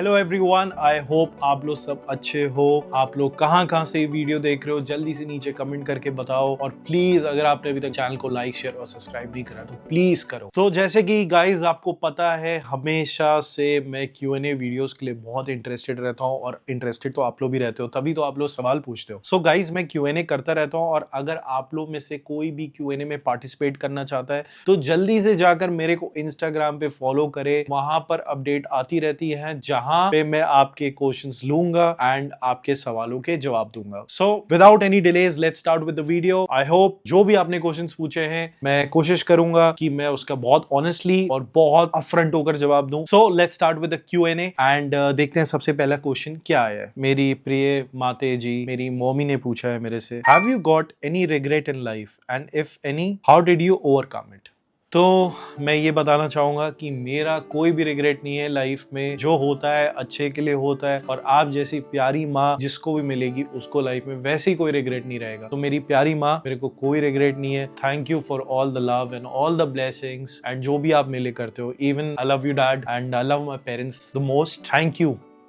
Hello everyone, I hope आप लोग सब अच्छे हो। आप लोग कहाँ से वीडियो देख रहे हो जल्दी से नीचे कमेंट करके बताओ, और प्लीज अगर आपने अभी तक चैनल को लाइक शेयर और सब्सक्राइब नहीं करा तो प्लीज करो। तो जैसे कि गाइज आपको पता है, हमेशा से मैं Q&A वीडियोस के लिए बहुत इंटरेस्टेड रहता हूँ, और इंटरेस्टेड तो आप लोग भी रहते हो, तभी तो आप लोग सवाल पूछते हो। सो गाइज मैं Q&A करता रहता हूँ, और अगर आप लोग में से कोई भी Q&A में पार्टिसिपेट करना चाहता है तो जल्दी से जाकर मेरे को इंस्टाग्राम पे फॉलो करे। वहां पर अपडेट आती रहती है जहां पे मैं आपके क्वेश्चंस लूंगा एंड आपके सवालों के जवाब दूंगा। So without any delays let's start with the video. I hope जो भी आपने क्वेश्चंस पूछे हैं मैं कोशिश करूंगा कि मैं उसका बहुत ऑनेस्टली और बहुत अपफ्रंट होकर जवाब दूं। So let's start with the Q&A and देखते हैं सबसे पहला क्वेश्चन क्या है। मेरी प्रिय माते जी, मेरी मम्मी ने पूछा है मेरे से, have you got any regret in life and if any how did you overcome it. तो मैं ये बताना चाहूंगा कि मेरा कोई भी रिग्रेट नहीं है लाइफ में। जो होता है अच्छे के लिए होता है, और आप जैसी प्यारी माँ जिसको भी मिलेगी उसको लाइफ में वैसे ही कोई रिग्रेट नहीं रहेगा। तो मेरी प्यारी माँ, मेरे को कोई रिग्रेट नहीं है। Thank you for all the love and all the blessings and जो भी आप मेरे लिए करते हो। Even I love you dad and I love my parents the most.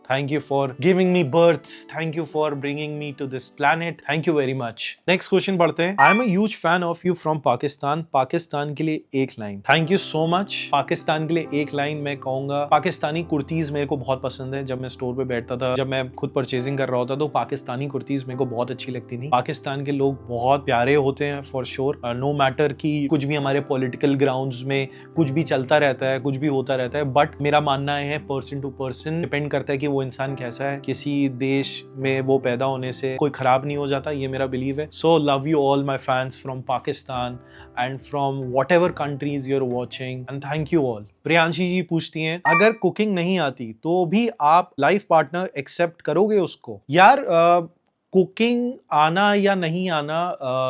Thank you for giving me birth. Thank you for bringing me to this planet. Thank you very much. Next question पढ़ते हैं। I am a huge fan of you from Pakistan. Pakistan के लिए एक line. Thank you so much. Pakistan के लिए एक line मैं कहूंगा, पाकिस्तानी कुर्तीज मेरे को बहुत पसंद है। जब मैं स्टोर पे बैठता था, जब मैं खुद परचेजिंग कर रहा होता तो पाकिस्तानी कुर्तीज मेरे को बहुत अच्छी लगती थी। पाकिस्तान के लोग बहुत प्यारे होते हैं फॉर श्योर। नो मैटर कि कुछ भी हमारे पॉलिटिकल ग्राउंड्स में कुछ भी चलता रहता है, कुछ भी होता रहता है, बट मेरा मानना है पर्सन टू पर्सन डिपेंड करता है कि वो इंसान कैसा है। किसी देश में वो पैदा होने से कोई खराब नहीं हो जाता, ये मेरा बिलीव है। So love you all my fans from Pakistan and from whatever countries you are watching, and thank you all. Priyanshi ji पूछती हैं, अगर कुकिंग नहीं आती तो भी आप लाइफ पार्टनर एक्सेप्ट करोगे उसको। यार कुकिंग आना या नहीं आना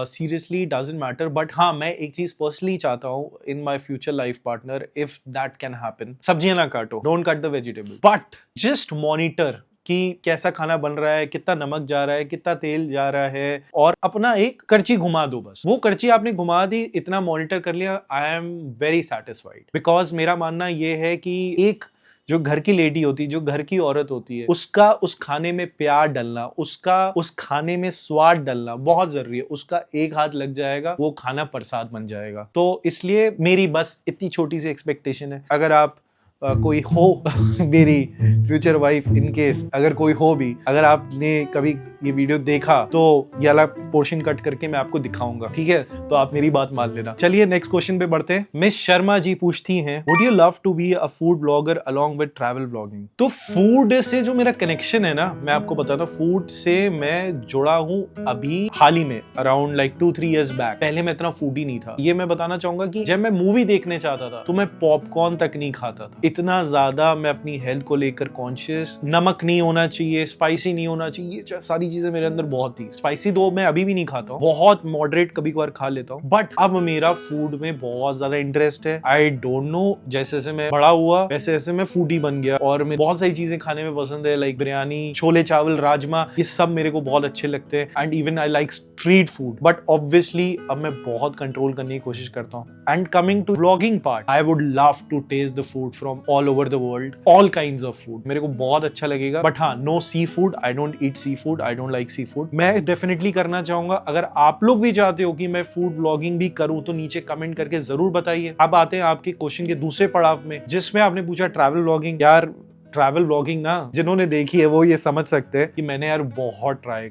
सीरियसली डजंट मैटर, बट हाँ मैं एक चीज पर्सनली चाहता हूँ in my future life partner, if that can happen. सब्जियां ना काटो, don't cut the vegetable, but just monitor कि कैसा खाना बन रहा है, कितना नमक जा रहा है, कितना तेल जा रहा है, और अपना एक करची घुमा दो। बस वो करची आपने घुमा दी, इतना मॉनिटर कर लिया, I am very satisfied. Because मेरा मानना यह है कि एक जो घर की लेडी होती है, जो घर की औरत होती है, उसका उस खाने में प्यार डलना, उसका उस खाने में स्वाद डलना बहुत जरूरी है। उसका एक हाथ लग जाएगा, वो खाना प्रसाद बन जाएगा। तो इसलिए मेरी बस इतनी छोटी सी एक्सपेक्टेशन है। अगर आप कोई हो मेरी फ्यूचर वाइफ, इन केस अगर कोई हो भी, अगर आपने कभी ये वीडियो देखा तो ये वाला पोर्शन कट करके मैं आपको दिखाऊंगा, ठीक है? तो आप मेरी बात मान लेना। चलिए नेक्स्ट क्वेश्चन पे बढ़ते हैं। मिस शर्मा जी पूछती हैं, would you love to be a food blogger along with travel blogging. तो फूड से जो मेरा कनेक्शन है ना, मैं आपको बताता हूँ, फूड से मैं जुड़ा हूँ अभी हाल ही में, अराउंड लाइक 2-3 years बैक। पहले मैं इतना फूडी नहीं था। ये मैं बताना चाहूंगा कि जब मैं मूवी देखने चाहता था तो मैं पॉपकॉर्न तक नहीं खाता था। इतना ज्यादा मैं अपनी हेल्थ को लेकर कॉन्शियस। नमक नहीं होना चाहिए, स्पाइसी नहीं होना चाहिए, ये सारी चीजें मेरे अंदर बहुत थी। स्पाइसी तो मैं अभी भी नहीं खाता हूँ, बहुत मॉडरेट कभी कभार खा लेता हूँ, बट अब मेरा फूड में बहुत ज्यादा इंटरेस्ट है। आई डोंट नो, जैसे जैसे मैं बड़ा हुआ वैसे वैसे मैं फूडी बन गया, और मैं बहुत सारी चीजें खाने में पसंद है, लाइक बिरयानी, छोले चावल, राजमा, ये सब मेरे को बहुत अच्छे लगते हैं। And even I like street food, but obviously अब मैं बहुत कंट्रोल करने की कोशिश करता हूँ। And coming to vlogging part, I would love to taste the food from all over the world, all kinds of food, मेरे को बहुत अच्छा लगेगा। बट हाँ, no seafood, I don't eat seafood, I don't like seafood. मैं definitely करना चाहूंगा। अगर आप लोग भी चाहते हो कि मैं फूड व्लॉगिंग भी करूं तो नीचे कमेंट करके जरूर बताइए। अब आते हैं आपके क्वेश्चन के दूसरे पड़ाव में, जिसमें आपने पूछा ट्रैवल व्लॉगिंग। यार ट्रैवल व्लॉगिंग ना, जिन्होंने देखी है वो ये समझ सकते हैं कि मैंने यार बहुत ट्राई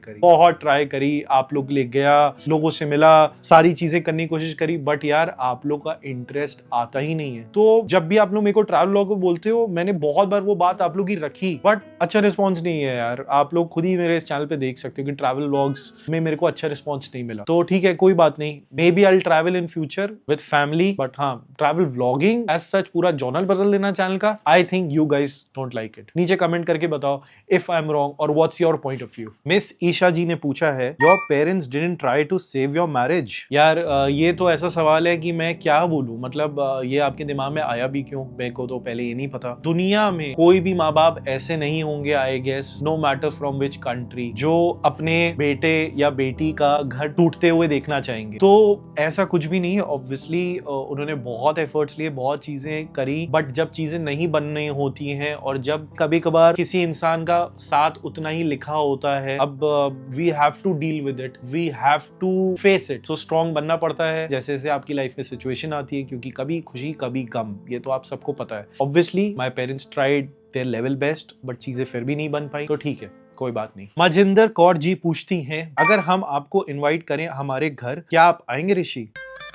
करी। आप लोग ले गया, लोगों से मिला, सारी चीजें करने की कोशिश करी, बट यार आप लोग का इंटरेस्ट आता ही नहीं है। तो जब भी आप लोग मेरे को ट्रैवल व्लॉग बोलते हो, मैंने बहुत बार वो बात आप लोग की रखी, बट अच्छा रिस्पॉन्स नहीं है यार। आप लोग खुद ही मेरे इस चैनल पे देख सकते हो कि ट्रैवल व्लॉग्स में मेरे को अच्छा रिस्पॉन्स नहीं मिला। तो ठीक है, कोई बात नहीं, maybe I travel in future with family, but हाँ ट्रैवल व्लॉगिंग एज सच पूरा जॉनर बदल देना चैनल का, I think you guys don't like it. नीचे कमेंट करके बताओ इफ आई एम रॉन्ग और what's your point of view. Miss Isha ji ने पूछा है, your parents didn't try to save your marriage. यार ये तो ऐसा सवाल है कि मैं क्या बोलूं, मतलब ये आपके दिमाग में आया भी क्यों, मेरे को तो पहले ये नहीं पता। दुनिया में कोई भी माँ बाप ऐसे नहीं होंगे, I guess, no matter from which country, जो अपने बेटे या बेटी का घर टूटते हुए देखना चाहेंगे। तो ऐसा कुछ भी नहीं है। ऑब्वियसली उन्होंने बहुत एफर्ट्स लिए, बहुत चीजें करी, बट जब चीजें नहीं बननी होती हैं और जब कभी कभार किसी इंसान का साथ उतना ही लिखा होता है, अब we have to deal with it, we have to face it. तो स्ट्रॉन्ग बनना पड़ता है जैसे जैसे आपकी लाइफ में सिचुएशन आती है, क्योंकि कभी खुशी कभी गम, ये तो आप सबको पता है। Obviously my parents tried their level best, but चीजें फिर भी नहीं बन पाई, तो ठीक है, कोई बात नहीं। मजिंदर कौर जी पूछती हैं, अगर हम आपको इनवाइट करें हमारे घर, क्या आप आएंगे ऋषि?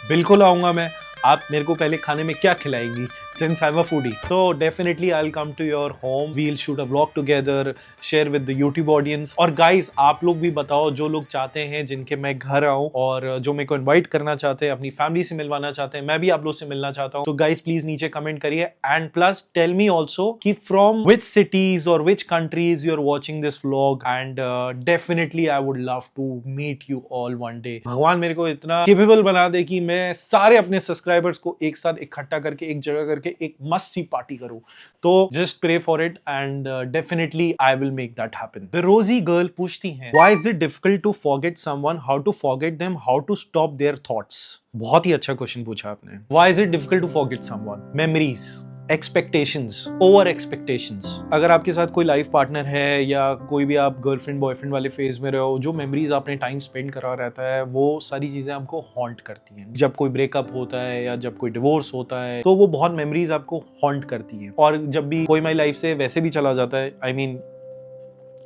बिल्कुल आऊंगा मैं। आप मेरे को पहले खाने में क्या खिलाएंगी? Since I'm a foodie, so definitely I'll come to your home. We'll shoot a vlog together, share with the YouTube audience. और guys, आप लोग भी बताओ, जो लोग चाहते हैं जिनके मैं घर आऊं और जो मेरे को इनवाइट करना चाहते हैं, अपनी फैमिली से मिलवाना चाहते हैं, मैं भी आप लोग से मिलना चाहता हूं, तो guys प्लीज नीचे कमेंट करिए। And plus tell me also कि फ्रॉम विच सिटीज और which countries you are watching this vlog, and definitely I would love to meet you all one day. भगवान मेरे को इतना केपेबल बना दे कि मैं सारे अपने सब्सक्राइबर्स को एक साथ इकट्ठा करके एक जगह करके एक मस्त सी पार्टी करूं। तो just pray for it and definitely I will make that happen. The Rosy girl पूछती हैं, why is it difficult to forget someone, how to forget them, how to stop their thoughts? बहुत ही अच्छा question पूछा आपने। Why is it difficult to forget someone? Memories, expectations, over expectations. अगर आपके साथ कोई लाइफ पार्टनर है या कोई भी आप गर्लफ्रेंड बॉयफ्रेंड वाले फेज में रहो, जो मेमोरीज आपने टाइम स्पेंड करा रहता है, वो सारी चीजें आपको हॉन्ट करती हैं। जब कोई ब्रेकअप होता है या जब कोई डिवोर्स होता है, तो वो बहुत मेमोरीज आपको हॉन्ट करती हैं। और जब भी कोई हमारी लाइफ से वैसे भी चला जाता है, I mean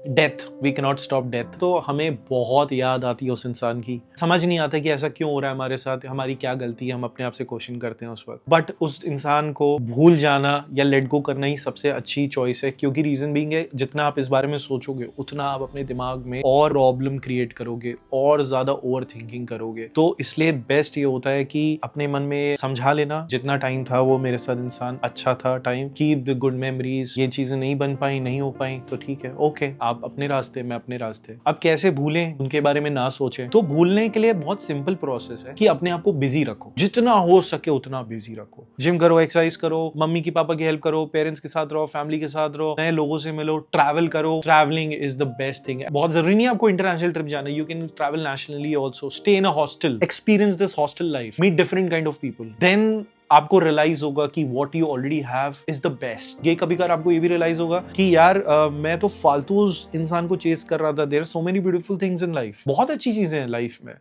death, we can not stop death, तो हमें बहुत याद आती है उस इंसान की। समझ नहीं आता कि ऐसा क्यों हो रहा है हमारे साथ, हमारी क्या गलती है, हम अपने आप से क्वेश्चन करते हैं उस वक्त। बट उस इंसान को भूल जाना या लेट गो करना ही सबसे अच्छी चॉइस है, क्योंकि रीजन बीइंग है, जितना आप इस बारे में सोचोगे उतना आप अपने दिमाग में और प्रॉब्लम क्रिएट करोगे और ज्यादा ओवर थिंकिंग करोगे। तो इसलिए बेस्ट ये होता है कि अपने मन में समझा लेना, जितना टाइम था वो मेरे साथ इंसान अच्छा था time, keep the good memories. ये चीजें नहीं बन पाई, नहीं हो पाई, तो ठीक है, ओके, आप अपने रास्ते, मैं अपने रास्ते। अब कैसे भूलें, उनके बारे में ना सोचें? तो भूलने के लिए बहुत सिंपल प्रोसेस है कि अपने आप को बिजी रखो, जितना हो सके उतना बिजी रखो। जिम करो, एक्सरसाइज करो, मम्मी की पापा की हेल्प करो, पेरेंट्स के साथ रहो, फैमिली के साथ रहो, नए लोगों से मिलो, ट्रैवल करो। Travelling is the best thing. बहुत जरूरी नहीं आपको इंटरनेशनल ट्रिप जाना, you can travel nationally also, stay in a hostel, experience this hostel life, meet different kind of people, then आपको रियलाइज होगा कि what you already have is the best। ये कभी कभार आपको ये भी रियलाइज होगा कि यार मैं तो फालतू उस इंसान को चेस कर रहा था। There are so many beautiful things in life, बहुत अच्छी चीजें हैं लाइफ में।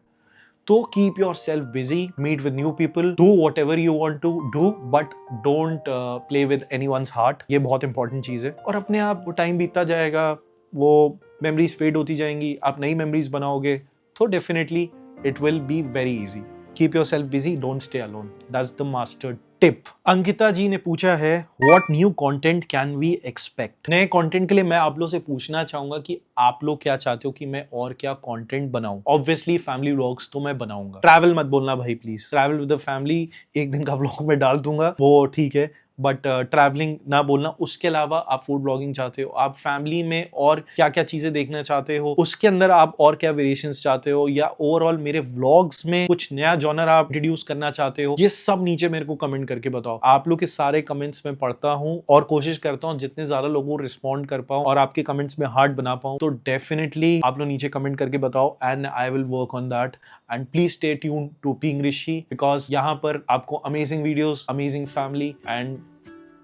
तो keep yourself busy, meet with new people, do whatever you want to do, but don't play with anyone's heart. ये बहुत इंपॉर्टेंट चीज है। और अपने आप टाइम बीतता जाएगा, वो मेमोरीज फेड होती जाएंगी, आप नई मेमोरीज बनाओगे, तो definitely it will be very easy. Keep yourself busy, don't stay alone. That's the master tip। Ankita ji ने पूछा है, what new content can we expect? नए कंटेंट के लिए मैं आप लोग से पूछना चाहूंगा कि आप लोग क्या चाहते हो कि मैं और क्या कंटेंट बनाऊं। ऑब्वियसली फैमिली व्लॉग्स तो मैं बनाऊंगा। ट्रैवल मत बोलना भाई please, travel with the family एक दिन का व्लॉग में डाल दूंगा, वो ठीक है, बट ट्रैवलिंग ना बोलना। उसके अलावा आप फूड ब्लॉगिंग चाहते हो, आप फैमिली में और क्या क्या चीजें देखना चाहते हो, उसके अंदर आप और क्या वेरिएशंस चाहते हो, या ओवरऑल मेरे व्लॉग्स में कुछ नया जॉनर आप इंट्रोड्यूस करना चाहते हो, ये सब नीचे मेरे को कमेंट करके बताओ। आप लोग के सारे कमेंट्स में पढ़ता हूँ और कोशिश करता हूँ जितने ज्यादा लोगों को रिस्पॉन्ड कर पाऊँ और आपके कमेंट्स में हार्ट बना पाऊँ। तो डेफिनेटली आप लोग नीचे कमेंट करके बताओ and I will work on that. And please stay tune to being Rishi, because यहाँ पर आपको amazing videos, amazing family and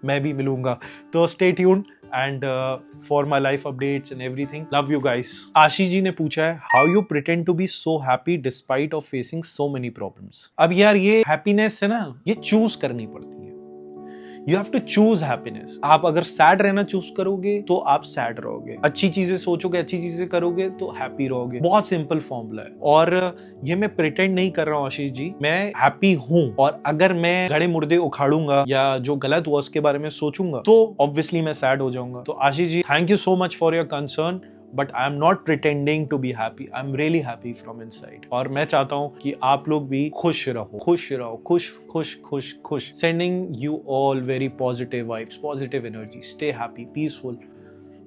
मैं भी मिलूंगा। तो stay tuned and for my life updates and everything. Love you guys. Ashish ji ने पूछा है, how you pretend to be so happy despite of facing so many problems? अब यार ये हैप्पीनेस है ना, ये चूज करनी पड़ती है। You have to choose happiness. आप अगर सैड रहना चूज करोगे तो आप सैड रहोगे, अच्छी चीजें सोचोगे, अच्छी चीजें करोगे तो हैप्पी रहोगे। बहुत सिंपल फॉर्मूला है। और ये मैं प्रिटेंड नहीं कर रहा हूँ आशीष जी, मैं हैप्पी हूँ। और अगर मैं गड़े मुर्दे उखाड़ूंगा या जो गलत हुआ उसके बारे में सोचूंगा तो ऑब्वियसली मैं सैड हो जाऊंगा। तो Ashish ji, thank you so much for your concern, but I am not pretending to be happy, I am really happy from inside. और मैं चाहता हूं कि आप लोग भी खुश रहो, खुश रहो, खुश खुश खुश खुश। Sending you all very positive vibes, positive energy, stay happy, peaceful.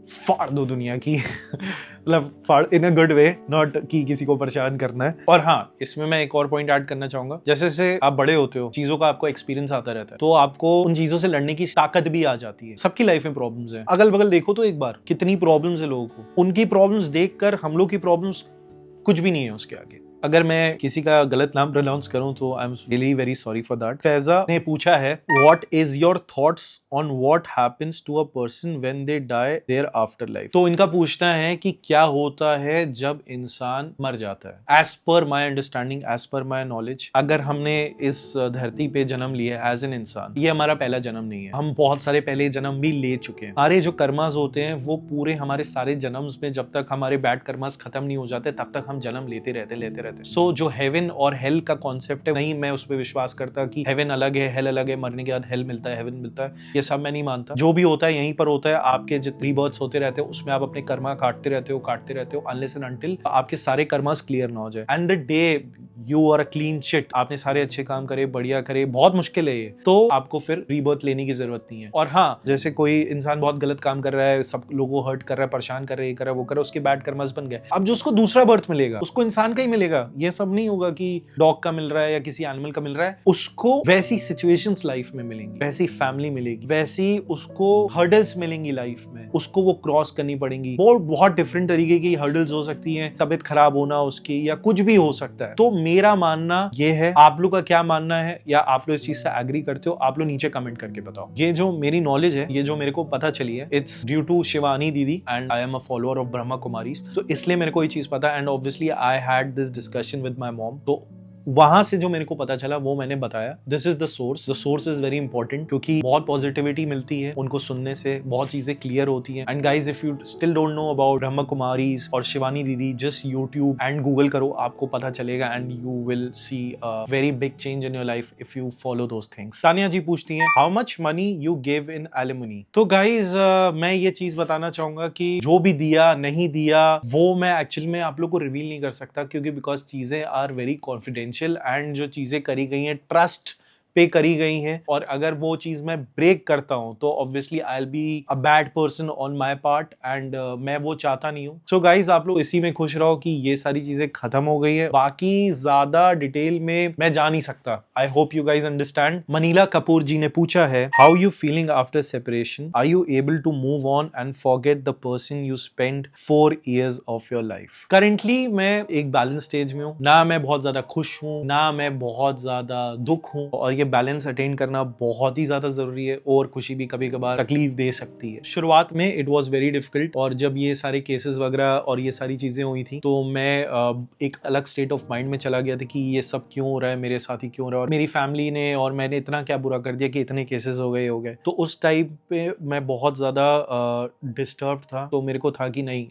फाड़ दो दुनिया की, मतलब फाड़ इन अ गुड वे, नॉट कि किसी को परेशान करना है। और हाँ, इसमें मैं एक और पॉइंट ऐड करना चाहूंगा, जैसे जैसे आप बड़े होते हो, चीजों का आपको एक्सपीरियंस आता रहता है, तो आपको उन चीजों से लड़ने की ताकत भी आ जाती है। सबकी लाइफ में प्रॉब्लम्स हैं, अगल बगल देखो तो एक बार कितनी प्रॉब्लम्स है लोगों को। उनकी प्रॉब्लम्स देखकर हम लोग की प्रॉब्लम्स कुछ भी नहीं है उसके आगे। अगर मैं किसी का गलत नाम प्रोनाउंस करूं तो I am really very sorry for that. Faiza ने पूछा है what is your thoughts on what happens to a person when they die their afterlife. तो इनका पूछना है कि क्या होता है जब इंसान मर जाता है। As per my understanding, as per my knowledge, अगर हमने इस धरती पे जन्म लिया एज एन इंसान, ये हमारा पहला जन्म नहीं है, हम बहुत सारे पहले जन्म भी ले चुके हैं। हमारे जो कर्मास होते हैं वो पूरे हमारे सारे जन्म्स में, जब तक हमारे बैड कर्मास खत्म नहीं हो जाते तब तक हम जन्म लेते रहते। सो जो हेवन और हेल का कॉन्सेप्ट है, नहीं मैं उस पर विश्वास करता कि हेवन अलग है, हेल अलग है, मरने के बाद हेल मिलता है, हेवन मिलता है, ये सब मैं नहीं मानता। जो भी होता है यहीं पर होता है। आपके जितने रीबर्थ्स होते रहते हैं उसमें आप अपने कर्मा काटते रहते हो अनलेस एंड अनटिल आपके सारे कर्मास क्लियर ना हो जाए। And the day you are a clean shit, आपने सारे अच्छे काम करे, बढ़िया करे, बहुत मुश्किल है ये, तो आपको फिर रीबर्थ लेने की जरूरत नहीं है। और हाँ, जैसे कोई इंसान बहुत गलत काम कर रहा है, सब लोगों को हर्ट कर रहा है, परेशान कर रहा है, ये कर रहा है, वो कर रहा है, उसके बैड कर्मास बन गए, अब जो उसको दूसरा बर्थ मिलेगा उसको इंसान का ही मिलेगा। ये सब नहीं होगा कि डॉग का मिल रहा है या किसी एनिमल का मिल रहा है, उसको वैसी सिचुएशंस लाइफ में मिलेंगी, वैसी फैमिली मिलेगी, वैसी उसको हर्डल्स मिलेंगी लाइफ में, उसको वो क्रॉस करनी पड़ेंगी। वो बहुत डिफरेंट तरीके की हर्डल्स हो सकती हैं, तबीयत खराब होना उसकी या कुछ भी हो सकता है। तो मेरा मानना ये है, आप लोग का क्या मानना है, या आप लोग इस चीज से एग्री करते हो, आप लोग नीचे कमेंट करके बताओ। ये जो मेरी नॉलेज है, ये जो मेरे को पता चली है, इट्स ड्यू टू शिवानी दीदी and I am a follower of Brahma Kumaris, तो इसलिए मेरे को ये चीज पता है। And obviously I had this discussion with my mom, तो वहां से जो मेरे को पता चला वो मैंने बताया। This is the source is very important, क्योंकि बहुत पॉजिटिविटी मिलती है उनको सुनने से, बहुत चीजें क्लियर होती हैं। And guys, if you still don't know about Brahma Kumaris और शिवानी दीदी, जस्ट यूट्यूब एंड गूगल करो, आपको पता चलेगा and you will see a very big change in your life if you follow those things. Sania ji पूछती हैं how much money you give in alimony. तो guys मैं ये चीज बताना चाहूंगा कि जो भी दिया नहीं दिया वो मैं एक्चुअली में आप लोग को रिवील नहीं कर सकता, क्योंकि बिकॉज चीजें आर वेरी कॉन्फिडेंशियल एंड जो चीजें करी गई हैं ट्रस्ट पे करी गई हैं, और अगर वो चीज मैं ब्रेक करता हूं तो obviously I will be a bad person on my part, and मैं वो चाहता नहीं हूं। सो गाइज, आप लोग इसी में खुश रहो कि ये सारी चीजें खत्म हो गई है। बाकी ज्यादा डिटेल में मैं जा नहीं सकता। I hope you guys understand. Manila Kapoor ji ने पूछा है how you feeling after separation, are you able to move on and forget the person you spend 4 years of your life. Currently मैं एक बैलेंस स्टेज में हूं, ना मैं बहुत ज्यादा खुश हूं, ना मैं बहुत ज्यादा दुख हूं, और ये बैलेंस अटेन करना बहुत ही ज्यादा जरूरी है। और खुशी भी कभी कभार तकलीफ दे सकती है। शुरुआत में इट वाज वेरी डिफिकल्ट, और जब ये सारे केसेस वगैरह और ये सारी चीजें हुई थी तो मैं एक अलग स्टेट ऑफ माइंड में चला गया था कि ये सब क्यों हो रहा है, मेरे साथ ही क्यों हो रहा है, और मेरी फैमिली ने और मैंने इतना क्या बुरा कर दिया कि इतने केसेस हो गए। तो उस टाइम पे मैं बहुत ज्यादा डिस्टर्ब था। तो मेरे को था कि नहीं,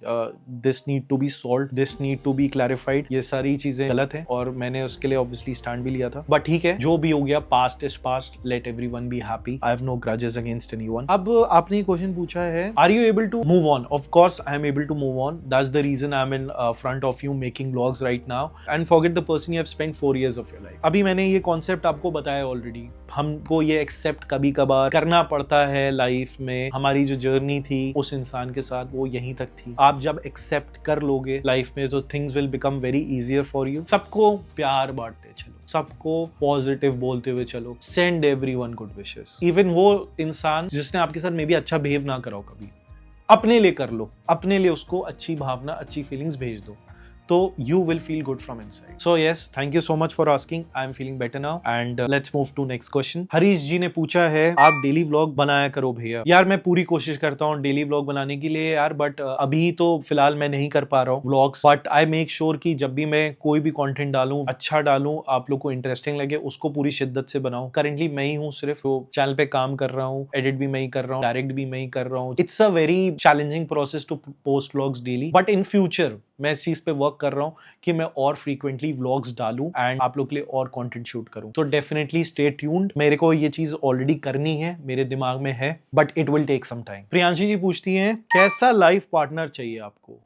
this need to be solved, this need to be clarified, ये सारी चीजें गलत है, और मैंने उसके लिए ऑब्वियसली स्टैंड भी लिया था। बट ठीक है, जो भी हो गया, past is past, let everyone be happy, I have no grudges against anyone. अब आपने ये क्वेश्चन पूछा है are you able to move on. Of course I am able to move on, that's the reason I am in front of you making vlogs right now and forget the person you have spent 4 years of your life. अभी मैंने ये concept आपको बताया already. हमको ये accept कभी कभार करना पड़ता है लाइफ में। हमारी जो जर्नी थी उस इंसान के साथ वो यहीं तक थी। आप जब एक्सेप्ट कर लोगे लाइफ में तो things will become very easier for you. सबको प्यार बांटते चलो, सबको पॉजिटिव बोलते हुए चलो, send everyone good wishes. Even वो इंसान जिसने आपके साथ मे बी अच्छा बिहेव ना करो, कभी अपने लिए कर लो, अपने लिए उसको अच्छी भावना, अच्छी फीलिंग्स भेज दो, तो you will feel good from inside. So yes, thank you so much for asking. I am feeling better now and let's move to next question. Harish जी ने पूछा है आप डेली व्लॉग बनाया करो भैया। यार मैं पूरी कोशिश करता हूँ डेली व्लॉग बनाने के लिए यार, बट अभी तो फिलहाल मैं नहीं कर पा रहा हूँ vlogs, but I make sure कि जब भी मैं कोई भी कंटेंट डालूं, अच्छा डालूं, आप लोग को इंटरेस्टिंग लगे, उसको पूरी शिद्दत से बनाऊं। करेंटली मैं ही हूँ सिर्फ चैनल पे काम कर रहा हूँ, एडिट भी मैं ही कर रहा हूँ, डायरेक्ट भी मैं ही कर रहा हूँ। It's a very challenging process to post vlogs daily, but in future मैं इस चीज पे वर्क कर रहा हूँ कि मैं और फ्रीक्वेंटली व्लॉग्स डालूं एंड आप लोग के लिए और कंटेंट शूट करूं। तो डेफिनेटली स्टे ट्यून्ड। मेरे को ये चीज ऑलरेडी करनी है, मेरे दिमाग में है, but it will take some time. Priyanshi ji पूछती हैं कैसा लाइफ पार्टनर चाहिए आपको।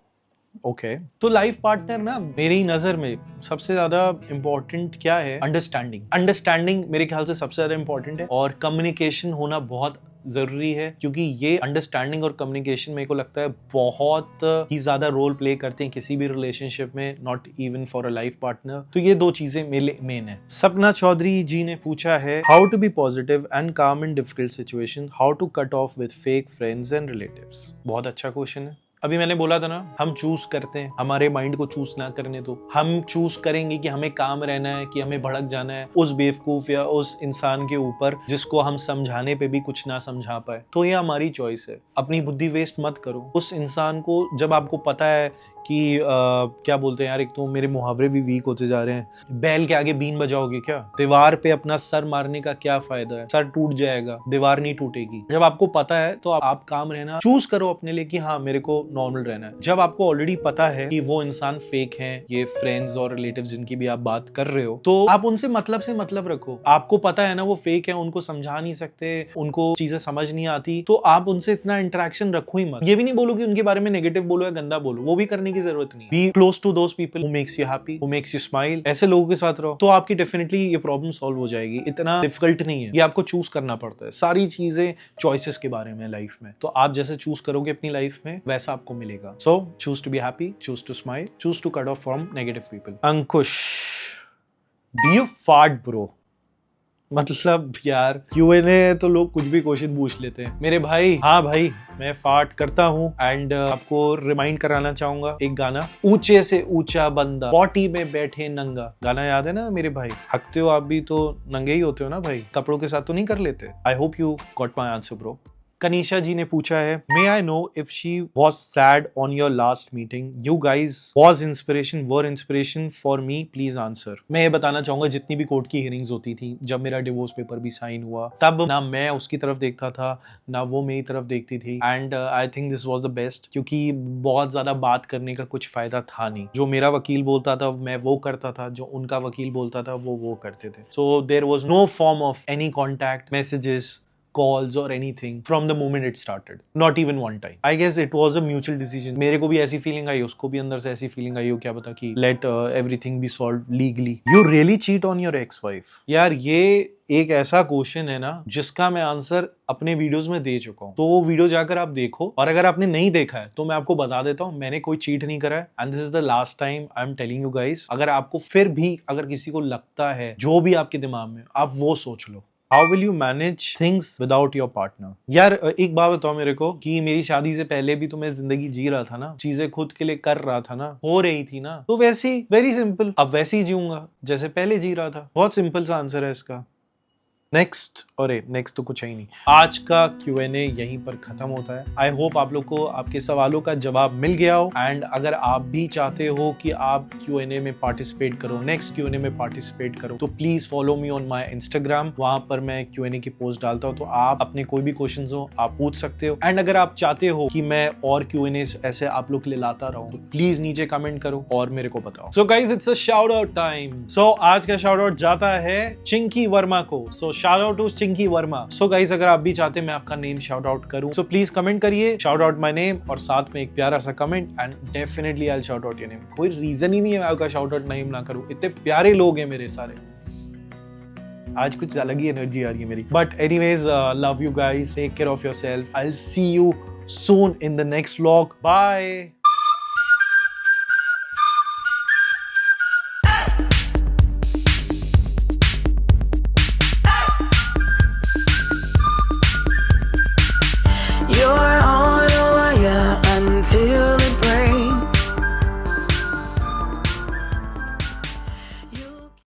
ओके, तो लाइफ पार्टनर ना मेरी नजर में सबसे ज्यादा इंपॉर्टेंट क्या है, अंडरस्टैंडिंग मेरे ख्याल से सबसे ज्यादा इंपॉर्टेंट है, और कम्युनिकेशन होना बहुत जरूरी है, क्योंकि ये अंडरस्टैंडिंग और कम्युनिकेशन मेरे को लगता है बहुत ही ज्यादा रोल प्ले करते हैं किसी भी रिलेशनशिप में, not even for a life partner. तो ये दो चीजें मेरे मेन है। सपना चौधरी जी ने पूछा है how to be positive and calm in difficult situation, how to cut off with fake friends and relatives. बहुत अच्छा क्वेश्चन है। अभी मैंने बोला था ना, हम चूज करते हैं, हमारे माइंड को चूज ना करने दो। हम चूज करेंगे कि हमें काम रहना है, कि हमें भड़क जाना है उस बेवकूफ या उस इंसान के ऊपर जिसको हम समझाने पे भी कुछ ना समझा पाए। तो ये हमारी चॉइस है। अपनी बुद्धि वेस्ट मत करो। उस इंसान को जब आपको पता है कि क्या बोलते हैं यार, एक तो मेरे मुहावरे भी वीक होते जा रहे हैं। बैल के आगे बीन बजाओगे क्या? दीवार पे अपना सर मारने का क्या फायदा है? सर टूट जाएगा, दीवार नहीं टूटेगी। जब आपको पता है तो आप काम रहना चूज करो अपने लिए कि हाँ मेरे को नॉर्मल रहना है। जब आपको ऑलरेडी पता है कि वो इंसान फेक है, ये फ्रेंड्स और रिलेटिव्स जिनकी भी आप बात कर रहे हो, तो आप उनसे मतलब से मतलब रखो। आपको पता है ना वो फेक है, उनको समझा नहीं सकते, उनको चीजें समझ नहीं आती, तो आप उनसे इतना इंटरेक्शन रखो ही मत। ये भी नहीं बोलो कि उनके बारे में नेगेटिव बोलो या गंदा बोलो, वो भी करने की जरूरत नहीं। Be close to those people who makes you happy, who makes you smile. ऐसे लोगों के साथ रहो तो आपकी डेफिनेटली ये प्रॉब्लम सॉल्व हो जाएगी। इतना डिफिकल्ट नहीं है, ये आपको चूज करना पड़ता है। सारी चीजें चॉइसेस के बारे में लाइफ में, तो आप जैसे चूज करोगे अपनी लाइफ में वैसा आपको मिलेगा। So choose to be happy, choose to smile, choose to cut off from negative people. Ankush, do you fart bro? मतलब यार Q&A तो लोग कुछ भी क्वेश्चन पूछ लेते हैं। मेरे भाई, हाँ भाई मैं फार्ट करता हूँ। एंड आपको रिमाइंड कराना चाहूंगा एक गाना, ऊंचे से ऊंचा बंदा पॉटी में बैठे नंगा। गाना याद है ना मेरे भाई? हकते हो आप भी तो नंगे ही होते हो ना भाई, कपड़ों के साथ तो नहीं कर लेते। I hope you got my answer bro. Kanisha ji ने पूछा है, may I know if she was sad on your last meeting, you guys was inspiration, were inspiration for me, please answer. मैं ये बताना चाहूंगा, जितनी भी कोर्ट की हियरिंग्स होती थी, जब मेरा डिवोर्स पेपर भी साइन हुआ, तब ना मैं उसकी तरफ देखता था ना वो मेरी तरफ देखती थी। And I think this was the best, क्योंकि बहुत ज्यादा बात करने का कुछ फायदा था नहीं। जो मेरा वकील बोलता था मैं वो करता था, जो उनका वकील बोलता था वो करते थे। So there was no form of any contact, messages, calls or anything from the moment it started, not even one time. I guess it was a mutual decision. मेरे को भी ऐसी फीलिंग आई, उसको भी अंदर से ऐसी फीलिंग आई हो, क्या पता कि let everything be solved legally. You really cheat on your ex-wife? यार ये एक ऐसा क्वेश्चन है ना जिसका मैं आंसर अपने वीडियोस में दे चुका हूँ, तो वो वीडियो जाकर आप देखो। और अगर आपने नहीं देखा है तो मैं आपको बता देता हूँ, मैंने कोई चीट नहीं करा है। And this is the last time I am telling you guys. अगर आपको फिर भी अगर किसी को लगता है, जो भी आपके दिमाग में, आप वो सोच लो, how will you manage things without your partner. यार एक बात बताओ मेरे को, कि मेरी शादी से पहले भी तो मैं जिंदगी जी रहा था ना, चीजें खुद के लिए कर रहा था ना, हो रही थी ना, तो वैसे ही वेरी सिंपल, अब वैसे ही जीऊंगा जैसे पहले जी रहा था। बहुत सिंपल सा आंसर है इसका। नेक्स्ट, अरे नेक्स्ट तो कुछ है ही नहीं। आज का Q&A यहीं पर खत्म होता है। आई होप आप लोग को आपके सवालों का जवाब मिल गया हो। एंड अगर आप भी चाहते हो कि आप Q&A में पार्टिसिपेट करो, नेक्स्ट Q&A में पार्टिसिपेट करो, तो please follow me on my Instagram. वहां पर मैं Q&A की पोस्ट डालता हूँ, तो आप अपने कोई भी क्वेश्चन हो आप पूछ सकते हो। एंड अगर आप चाहते हो कि मैं और Q&A ऐसे आप लोग के लिए लाता रहूं, तो प्लीज नीचे कमेंट करो और मेरे को बताओ। So guys it's a shout out time. So आज का शाउट आउट जाता है चिंकी वर्मा को। So shout out to Chinki Verma. So guys अगर आप भी चाहते हैं मैं आपका नेम शाउट आउट करूं, सो प्लीज कमेंट करिए शाउट आउट माय नेम और साथ में एक प्यारा सा comment, and definitely I will shout out your name. कोई रीजन ही नहीं है मैं आपका शाउट आउट नेम ना करूं, इतने प्यारे लोग हैं मेरे सारे। आज कुछ अलग ही एनर्जी आ रही है मेरी। But anyways, love you guys, take care of yourself, I will see you soon in the next vlog. Bye.